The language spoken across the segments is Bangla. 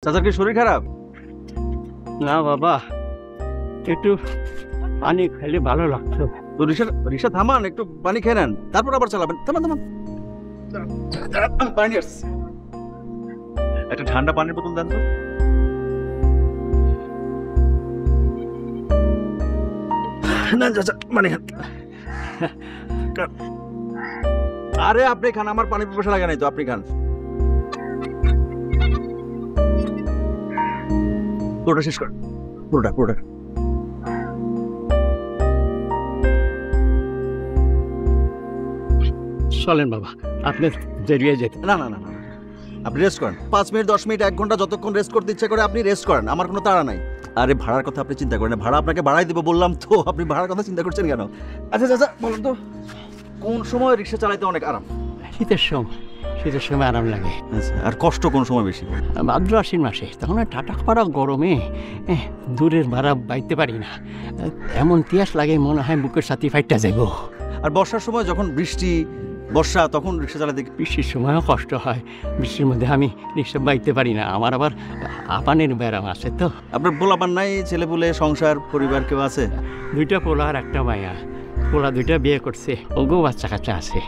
চাচার কি শরীর খারাপ? না বাবা, একটু পানি খেলে ভালো লাগতো। তো রিক্সা থামান, একটু পানি খেয়ে নেন, তারপর আবার চালাবেন। থামান থামান, পানি আসছে। একটা ঠান্ডা পানির বোতল দেন তো। না চাচা, পানি খান। আরে আপনি খান, আমার পানি পিপাসা লাগে নাই তো, আপনি খান। পুরোটা শেষ কর, পুরোটা পুরোটা। চলেন বাবা, আপনি দেরি হয়ে যেতে। না না না না, আপনি রেস্ট করেন। 5 মিনিট, 10 মিনিট, 1 ঘন্টা, যতক্ষণ রেস্ট করতে ইচ্ছা করে আপনি রেস্ট করেন, আমার কোনো তাড়া নাই। আরে ভাড়ার কথা আপনি চিন্তা করেন না, ভাড়া আপনাকে বাড়াই দিব বললাম তো, আপনি ভাড়ার কথা চিন্তা করছেন কেন? আচ্ছা চাচা বলুন তো, কোন সময় রিক্সা চালাইতে অনেক আরাম? শীতের সময় আরাম লাগে। আচ্ছা, আর কষ্ট কোন সময় বেশি? ভাদ্র আশ্বিন মাসে, তখন টাটা পাড়া গরমে দূরের ভাড়া বাইতে পারি না, এমন তিয়াস লাগে মনে হয় বুকের সাথে ফাইটটা যাইব। আর বর্ষার সময় যখন বৃষ্টি, বর্ষা, তখন রিক্সা চালাতে বৃষ্টির সময়ও কষ্ট হয়, বৃষ্টির মধ্যে আমি রিক্সা বাইতে পারি না, আমার আবার আপানের ব্যারাম আছে তো। আপনার পোলাপান নাই? ছেলেপুলে, সংসার, পরিবার কেউ আছে? 2টা পোলা আর 1টা মায়া। পোলা 2টা বিয়ে করছে, ওগো বাচ্চা কাচ্চা আছে।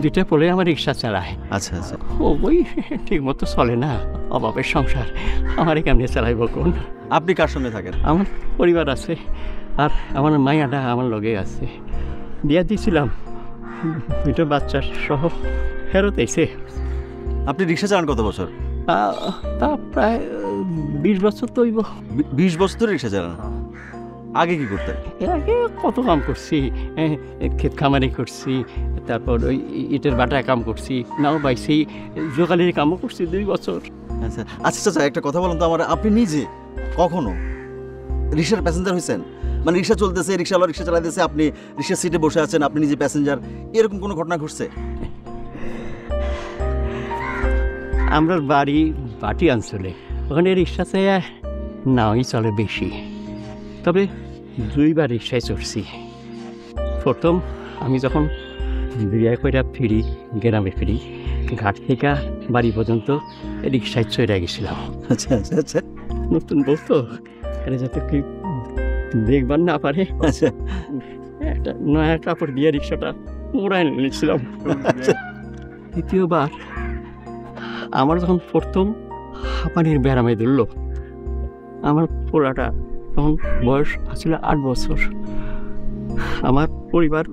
2টা পোলে আমার রিক্সা চালায়। আচ্ছা আচ্ছা। ওই ঠিক মতো চলে না, অভাবের সংসার, আমারে কেমনে চালাইব কোন? আপনি কার সঙ্গে থাকেন? আমার পরিবার আছে, আর আমার মায়াটা আমার লগে আছে। বিয়া দিয়েছিলাম, 2টা বাচ্চা সহ ফেরত এসে। আপনি রিক্সা চালান কত বছর? তা প্রায় 20 বছর তো হইব। 20 বছর ধরে রিক্সা চালান? আগে কি করতেন? এর আগে কত কাম করছি, ক্ষেত খামারি করছি, তারপর ওই ইটের বাটায় কাম করছি, নাও বাইছি, জোগালির কামও করছি 2 বছর। আচ্ছা আচ্ছা চাচা, একটা কথা বলুন তো আমার, আপনি নিজে কখনো রিক্সার প্যাসেঞ্জার হয়েছেন? মানে রিক্সা চলতেছে, রিক্সাওয়ালা রিক্সা চালাতেছে, আপনি রিক্সার সিটে বসে আছেন, আপনি নিজে প্যাসেঞ্জার, এরকম কোনো ঘটনা ঘটছে? আমরা বাড়ি বাটি অঞ্চলে, ওখানে রিক্সা চাইয়া নাওই চলে বেশি, তবে 2বার রিক্সায় চড়ছি। প্রথম আমি যখন বিয়ে করে ফিরি, গ্রামে ফিরি, ঘাট থেকে বাড়ি পর্যন্ত রিক্সায় চড়ে গেছিলাম। আচ্ছা আচ্ছা আচ্ছা নতুন বউ তো, এটা যাতে কি দেখবার না পারে, আচ্ছা একটা নয়া কাপড় দিয়ে রিক্সাটা মোড়ায় নিয়েছিলাম। দ্বিতীয়বার আমার যখন প্রথম হাঁপানির ব্যারামে ধরল, আমার পোড়াটা তখন বয়স আসলে 8 বছর। আমার পরিবার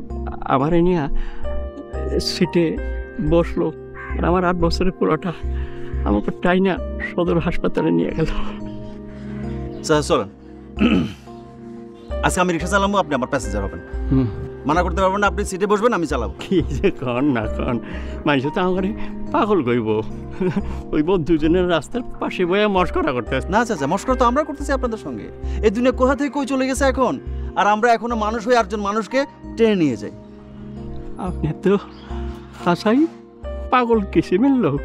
আমারে নিয়ে সিটে বসলো, আর আমার 8 বছরের পোড়াটা আমাকে টাইনা সদর হাসপাতালে নিয়ে গেল। আচ্ছা চলেন, আজকে আমি রিক্সা চালাবো, আপনি আমার প্যাসেঞ্জার হবেন। মানা করতে পারবেন না, আপনি সিটে বসবেন, আমি চালাবো। কি যে কন না কন, মানুষ তো আমার পাগল কইব, ওইব দুজনের রাস্তার পাশে বইয়া মস্করা করতে। না চাচা, মস্করা তো আমরা করতেছি আপনাদের সঙ্গে। এই দুনিয়া কোথা থেকে কই চলে গেছে এখন, আর আমরা এখনো মানুষ হয়ে আরেকজন মানুষকে টেনে নিয়ে যাই। আপনি তো হাসাই পাগল কিসিমের লোক,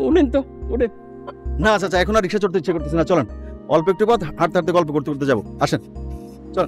উনেন তো ওরে। না চাচা, এখন আর রিক্সা চড়তে ইচ্ছে করতেছে না, চলেন অল্প একটু পথ হাঁটতে হাঁটতে গল্প করতে করতে যাবো, আসেন চল।